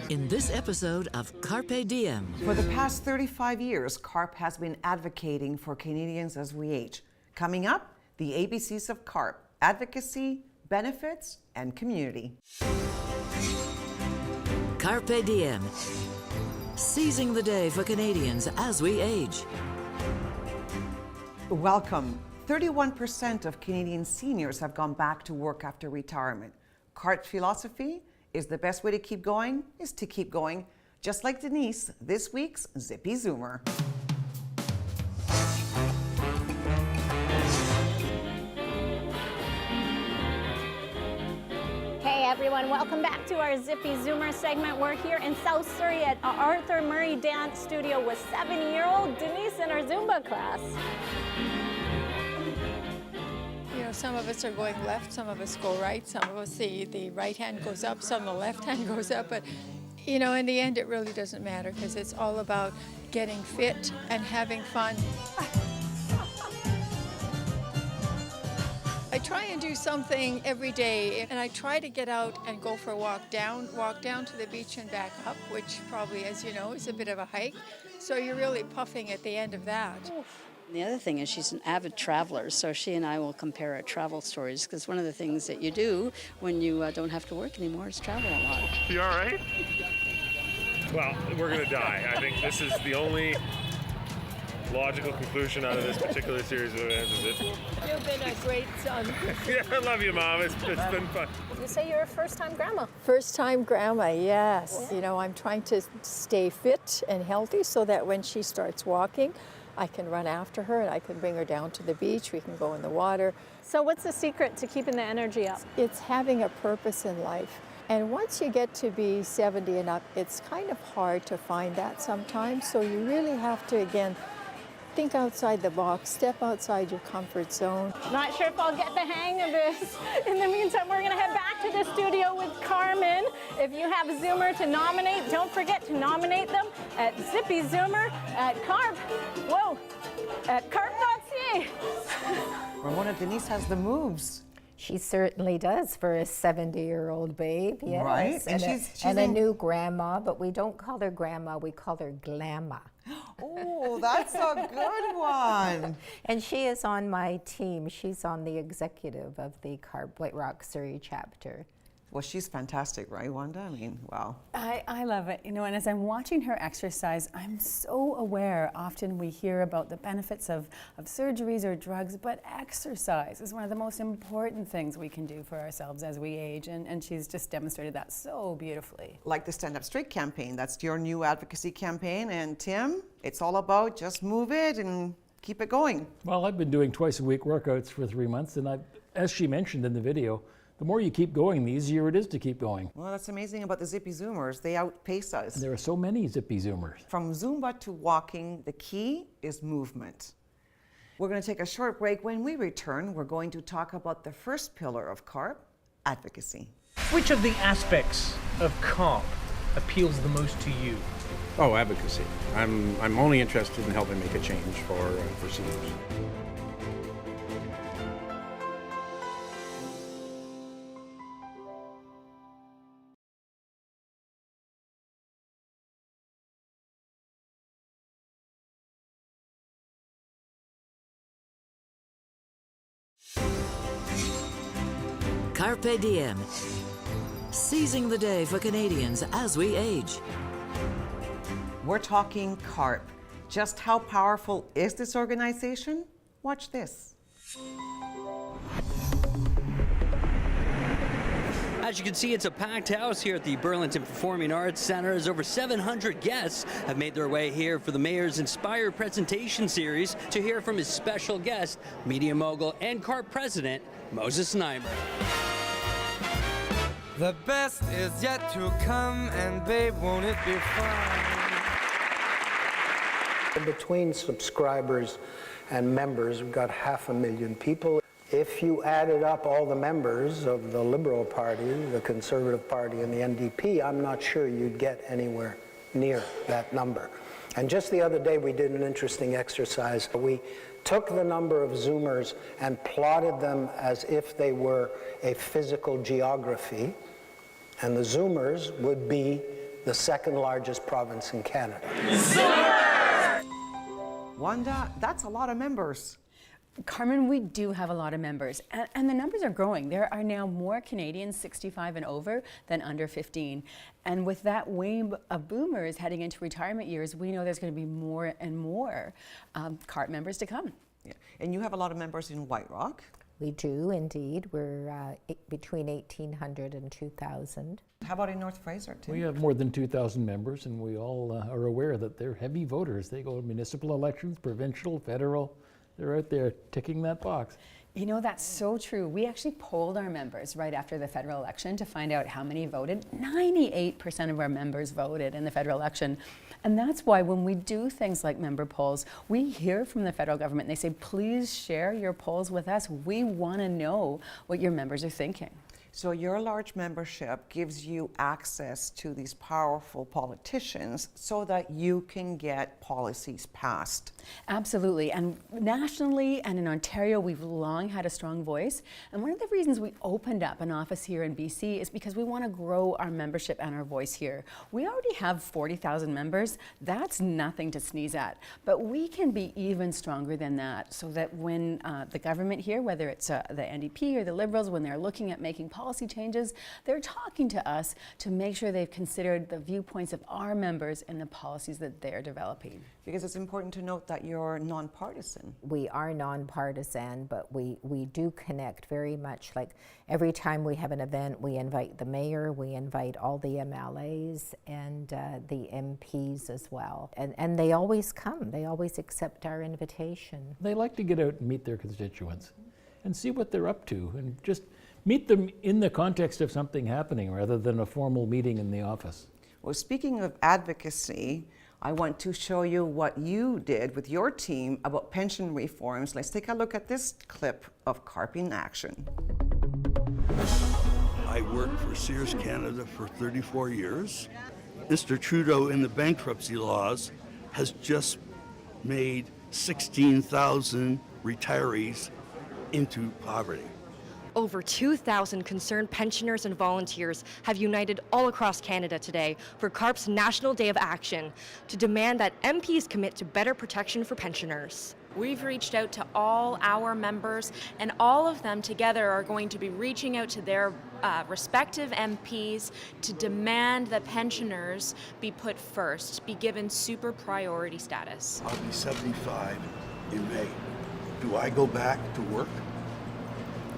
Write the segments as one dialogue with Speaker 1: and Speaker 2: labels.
Speaker 1: In this episode of Carpe Diem.
Speaker 2: For the past 35 years, CARP has been advocating for Canadians as we age. Coming up, the ABCs of CARP: advocacy, benefits, and community.
Speaker 1: Carpe Diem. Seizing the day for Canadians as we age.
Speaker 2: Welcome. 31% of Canadian seniors have gone back to work after retirement. CARP's philosophy is the best way to keep going is to keep going. Just like Denise, this week's Zippy Zoomer.
Speaker 3: Hey everyone, welcome back to our Zippy Zoomer segment. We're here in South Surrey at Arthur Murray Dance Studio with 7-year-old Denise in her Zumba class.
Speaker 4: You know, some of us are going left, some of us go right, some of us the right hand goes up, some the left hand goes up, but you know, in the end it really doesn't matter because it's all about getting fit and having fun. I try and do something every day, and I try to get out and go for a walk down to the beach and back up, which probably, as you know, is a bit of a hike. So you're really puffing at the end of that.
Speaker 5: The other thing is she's an avid traveler, so she and I will compare our travel stories, because one of the things that you do when you don't have to work anymore is travel a lot.
Speaker 6: You all right? Well, we're going to die. I think this is the only logical conclusion out of this particular series of events, is it?
Speaker 4: You've been a great son.
Speaker 6: Yeah, I love you, Mom. It's been fun.
Speaker 3: You say you're a first-time grandma.
Speaker 4: First-time grandma, yes. You know, I'm trying to stay fit and healthy so that when she starts walking, I can run after her and I can bring her down to the beach. We can go in the water.
Speaker 3: So what's the secret to keeping the energy up?
Speaker 4: It's having a purpose in life. And once you get to be 70 and up, it's kind of hard to find that sometimes. So you really have to, again, think outside the box, step outside your comfort zone.
Speaker 3: Not sure if I'll get the hang of this. In the meantime, we're gonna head back to the studio with Carmen. If you have a Zoomer to nominate, don't forget to nominate them at Zippy Zoomer at CARP. Whoa, at carp.ca.
Speaker 2: Ramona, Denise has the moves.
Speaker 7: She certainly does for a 70-year-old babe, yes.
Speaker 2: Right,
Speaker 7: And a new grandma, but we don't call her grandma, we call her glamma.
Speaker 2: Oh, that's a good one.
Speaker 7: And she is on my team. She's on the executive of the CARP White Rock Surrey chapter.
Speaker 2: Well, she's fantastic, right, Wanda? I mean, wow.
Speaker 8: I love it. You know, and as I'm watching her exercise, I'm so aware. Often we hear about the benefits of surgeries or drugs, but exercise is one of the most important things we can do for ourselves as we age, and she's just demonstrated that so beautifully.
Speaker 2: Like the Stand Up Straight campaign, that's your new advocacy campaign, and Tim, it's all about just move it and keep it going.
Speaker 9: Well, I've been doing twice-a-week workouts for 3 months, and as she mentioned in the video, the more you keep going, the easier it is to keep going.
Speaker 2: Well, that's amazing about the Zippy Zoomers. They outpace us.
Speaker 9: And there are so many Zippy Zoomers.
Speaker 2: From Zumba to walking, the key is movement. We're going to take a short break. When we return, we're going to talk about the first pillar of CARP, advocacy.
Speaker 10: Which of the aspects of CARP appeals the most to you?
Speaker 11: Oh, advocacy. I'm only interested in helping make a change for seniors.
Speaker 1: Carpe Diem. Seizing the day for Canadians as we age.
Speaker 2: We're talking CARP. Just how powerful is this organization? Watch this.
Speaker 12: As you can see, it's a packed house here at the Burlington Performing Arts Center, as over 700 guests have made their way here for the Mayor's Inspire presentation series to hear from his special guest, media mogul and CARP president, Moses Neimer.
Speaker 13: The best is yet to come, and babe, won't it be fun?
Speaker 14: Between subscribers and members, we've got 500,000 people. If you added up all the members of the Liberal Party, the Conservative Party, and the NDP, I'm not sure you'd get anywhere near that number. And just the other day, we did an interesting exercise. We took the number of Zoomers and plotted them as if they were a physical geography, And the Zoomers would be the second largest province in Canada.
Speaker 2: Wanda, that's a lot of members.
Speaker 8: Carmen, we do have a lot of members, and the numbers are growing. There are now more Canadians 65 and over than under 15. And with that wave of boomers heading into retirement years, we know there's going to be more and more CARP members to come.
Speaker 2: Yeah. And you have a lot of members in White Rock.
Speaker 7: We do indeed. We're between 1,800 and 2,000.
Speaker 2: How about in North Fraser, too?
Speaker 9: We have more than 2,000 members, and we all are aware that they're heavy voters. They go to municipal elections, provincial, federal. They're out there ticking that box.
Speaker 8: You know, that's so true. We actually polled our members right after the federal election to find out how many voted. 98% of our members voted in the federal election. And that's why when we do things like member polls, we hear from the federal government. They say, please share your polls with us. We want to know what your members are thinking.
Speaker 2: So your large membership gives you access to these powerful politicians so that you can get policies passed.
Speaker 8: Absolutely. And nationally and in Ontario, we've long had a strong voice. And one of the reasons we opened up an office here in BC is because we want to grow our membership and our voice here. We already have 40,000 members. That's nothing to sneeze at. But we can be even stronger than that so that when the government here, whether it's the NDP or the Liberals, when they're looking at making policy changes, they're talking to us to make sure they've considered the viewpoints of our members in the policies that they're developing.
Speaker 2: Because it's important to note that you're nonpartisan.
Speaker 7: We are nonpartisan, but we do connect very much. Like every time we have an event, we invite the mayor, we invite all the MLAs and the MPs as well. And they always come, they always accept our invitation.
Speaker 9: They like to get out and meet their constituents and see what they're up to and just meet them in the context of something happening rather than a formal meeting in the office.
Speaker 2: Well, speaking of advocacy, I want to show you what you did with your team about pension reforms. Let's take a look at this clip of CARP in action.
Speaker 15: I worked for Sears Canada for 34 years. Mr. Trudeau in the bankruptcy laws has just made 16,000 retirees into poverty.
Speaker 16: Over 2,000 concerned pensioners and volunteers have united all across Canada today for CARP's National Day of Action to demand that MPs commit to better protection for pensioners.
Speaker 17: We've reached out to all our members, and all of them together are going to be reaching out to their respective MPs to demand that pensioners be put first, be given super priority status.
Speaker 15: I'll be 75 in May. Do I go back to work?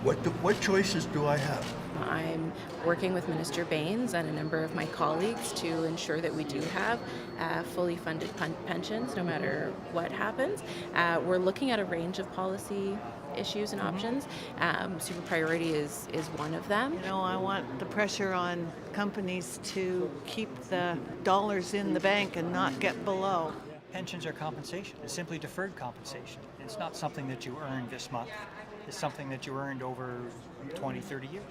Speaker 15: What choices do I have?
Speaker 18: I'm working with Minister Baines and a number of my colleagues to ensure that we do have fully funded pensions no matter what happens. We're looking at a range of policy issues and options. Super priority is one of them.
Speaker 19: You know, I want the pressure on companies to keep the dollars in the bank and not get below.
Speaker 20: Pensions are compensation. It's simply deferred compensation. It's not something that you earn this month. It's something that you earned over 20, 30 years.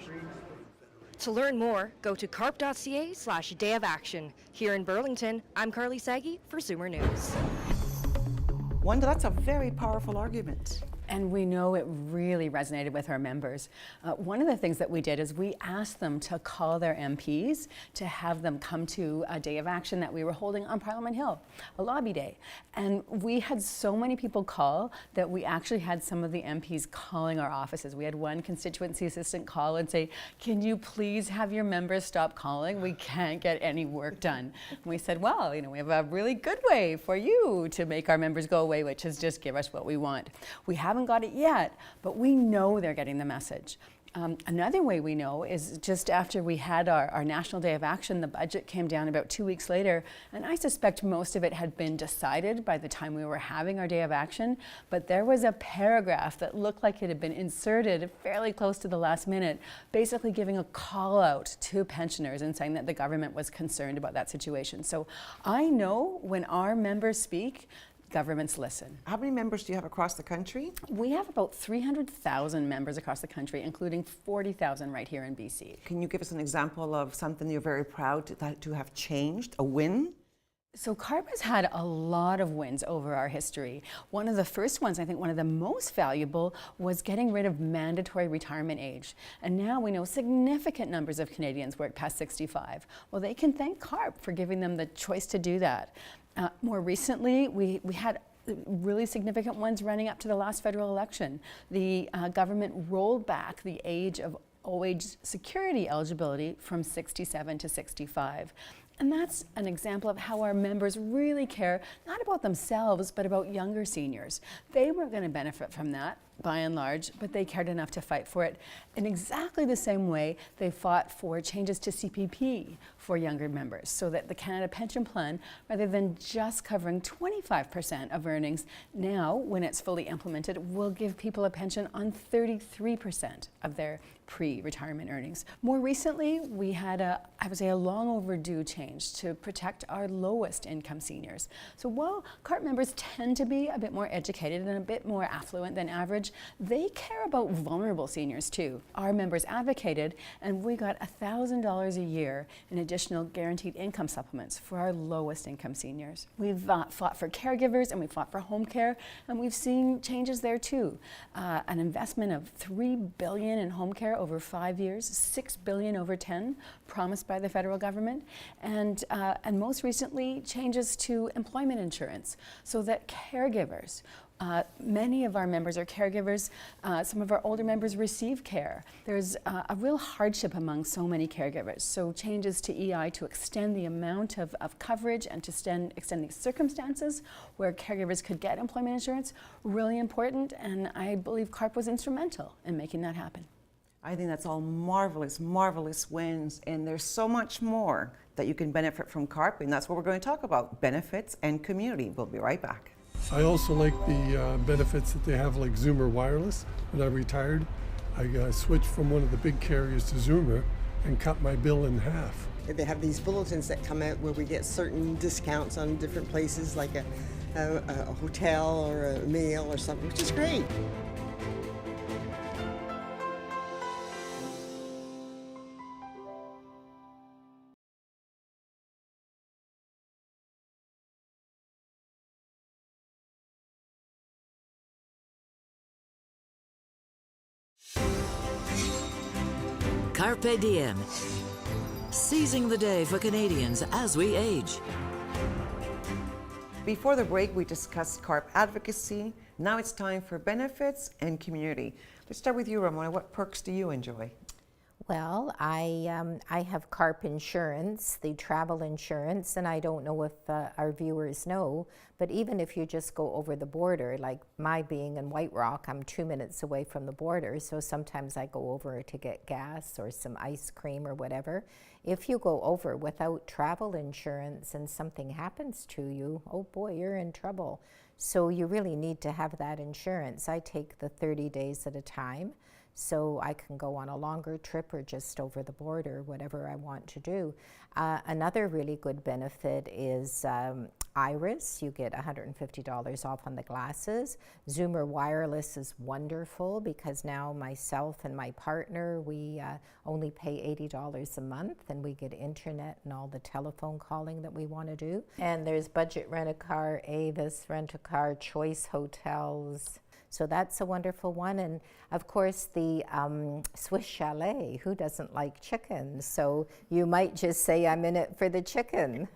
Speaker 16: To learn more, go to carp.ca/Day of Action. Here in Burlington, I'm Carly Saggy for Zoomer News.
Speaker 2: Wanda, that's a very powerful argument.
Speaker 8: And we know it really resonated with our members. One of the things that we did is we asked them to call their MPs to have them come to a day of action that we were holding on Parliament Hill, a lobby day. And we had so many people call that we actually had some of the MPs calling our offices. We had one constituency assistant call and say, can you please have your members stop calling? We can't get any work done. And we said, well, you know, we have a really good way for you to make our members go away, which is just give us what we want. We haven't got it yet, but we know they're getting the message. Another way we know is just after we had our National Day of Action, the budget came down about 2 weeks later, and I suspect most of it had been decided by the time we were having our Day of Action, but there was a paragraph that looked like it had been inserted fairly close to the last minute, basically giving a call out to pensioners and saying that the government was concerned about that situation. So I know when our members speak, governments listen.
Speaker 2: How many members do you have across the country?
Speaker 8: We have about 300,000 members across the country, including 40,000 right here in BC.
Speaker 2: Can you give us an example of something you're very proud to have changed, a win?
Speaker 8: So CARP has had a lot of wins over our history. One of the first ones, I think one of the most valuable, was getting rid of mandatory retirement age. And now we know significant numbers of Canadians work past 65. Well, they can thank CARP for giving them the choice to do that. More recently, we had really significant ones running up to the last federal election. The government rolled back the age of wage security eligibility from 67 to 65. And that's an example of how our members really care, not about themselves, but about younger seniors. They weren't going to benefit from that, by and large, but they cared enough to fight for it in exactly the same way they fought for changes to CPP for younger members, so that the Canada Pension Plan, rather than just covering 25% of earnings, now, when it's fully implemented, will give people a pension on 33% of their pre-retirement earnings. More recently, we had I would say, a long overdue change to protect our lowest income seniors. So while CARP members tend to be a bit more educated and a bit more affluent than average, they care about vulnerable seniors too. Our members advocated, and we got $1,000 a year in additional guaranteed income supplements for our lowest income seniors. We've fought for caregivers, and we fought for home care, and we've seen changes there too. An investment of $3 billion in home care over 5 years, $6 billion over 10, promised by the federal government, and most recently, changes to employment insurance so that caregivers, many of our members are caregivers. Some of our older members receive care. There's a real hardship among so many caregivers. So changes to EI to extend the amount of coverage and to extend the circumstances where caregivers could get employment insurance, really important. And I believe CARP was instrumental in making that happen.
Speaker 2: I think that's all marvelous, marvelous wins. And there's so much more that you can benefit from CARP. And that's what we're going to talk about, benefits and community. We'll be right back.
Speaker 21: I also like the benefits that they have, like Zoomer Wireless. When I retired, I switched from one of the big carriers to Zoomer and cut my bill in half.
Speaker 22: They have these bulletins that come out where we get certain discounts on different places, like a hotel or a meal or something, which is great.
Speaker 1: Carpe Diem, seizing the day for Canadians as we age.
Speaker 2: Before the break, we discussed CARP advocacy. Now it's time for benefits and community. Let's start with you, Ramona. What perks do you enjoy?
Speaker 7: Well, I have CARP insurance, the travel insurance, and I don't know if our viewers know, but even if you just go over the border, like my being in White Rock, I'm 2 minutes away from the border, so sometimes I go over to get gas or some ice cream or whatever. If you go over without travel insurance and something happens to you, oh boy, you're in trouble. So you really need to have that insurance. I take the 30 days at a time, so I can go on a longer trip or just over the border, whatever I want to do. Another really good benefit is Iris. You get $150 off on the glasses. Zoomer Wireless is wonderful because now myself and my partner, we only pay $80 a month, and we get internet and all the telephone calling that we want to do. And there's Budget Rent-A-Car, Avis Rent-A-Car, Choice Hotels. So that's a wonderful one. And of course, the Swiss Chalet, who doesn't like chicken? So you might just say, I'm in it for the chicken.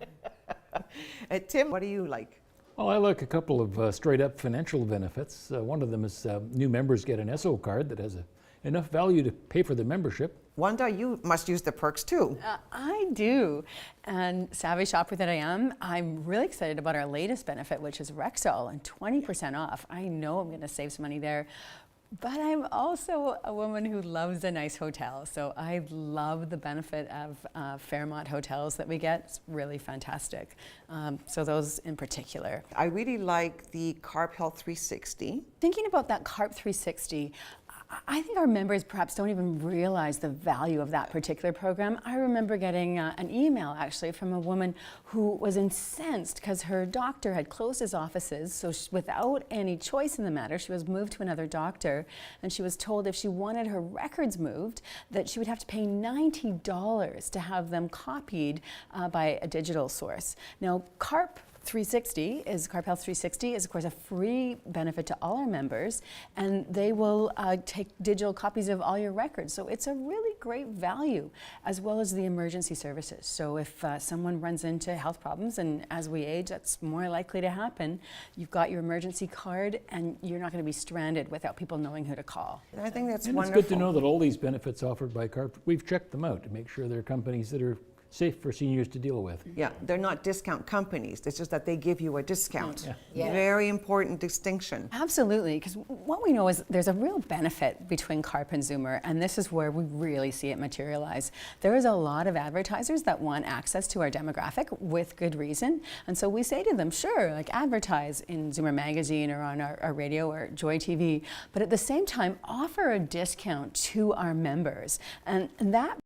Speaker 2: Tim, what do you like?
Speaker 9: Well, I like a couple of straight up financial benefits. One of them is new members get an ESSO card that has enough value to pay for the membership.
Speaker 2: Wanda, you must use the perks too.
Speaker 8: I do. And savvy shopper that I am, I'm really excited about our latest benefit, which is Rexall and 20% off. I know I'm going to save some money there. But I'm also a woman who loves a nice hotel. So I love the benefit of Fairmont hotels that we get. It's really fantastic. So those in particular.
Speaker 2: I really like the CARP Health 360.
Speaker 8: Thinking about that CARP 360, I think our members perhaps don't even realize the value of that particular program. I remember getting an email actually from a woman who was incensed because her doctor had closed his offices, so without any choice in the matter, she was moved to another doctor, and she was told if she wanted her records moved that she would have to pay $90 to have them copied by a digital source. Now, CARP 360 is CARP Health 360 is of course a free benefit to all our members, and they will take digital copies of all your records. So it's a really great value, as well as the emergency services. So if someone runs into health problems, and as we age, that's more likely to happen, you've got your emergency card, and you're not going to be stranded without people knowing who to call.
Speaker 2: I think that's
Speaker 9: and
Speaker 2: wonderful.
Speaker 9: It's good to know that all these benefits offered by CARP, we've checked them out to make sure they're companies that are safe for seniors to deal with.
Speaker 2: Yeah, they're not discount companies. It's just that they give you a discount.
Speaker 8: Yeah.
Speaker 2: Very important distinction.
Speaker 8: Absolutely, because what we know is there's a real benefit between CARP and Zoomer, and this is where we really see it materialize. There is a lot of advertisers that want access to our demographic with good reason, and so we say to them, sure, like advertise in Zoomer magazine or on our radio or Joy TV, but at the same time offer a discount to our members, and that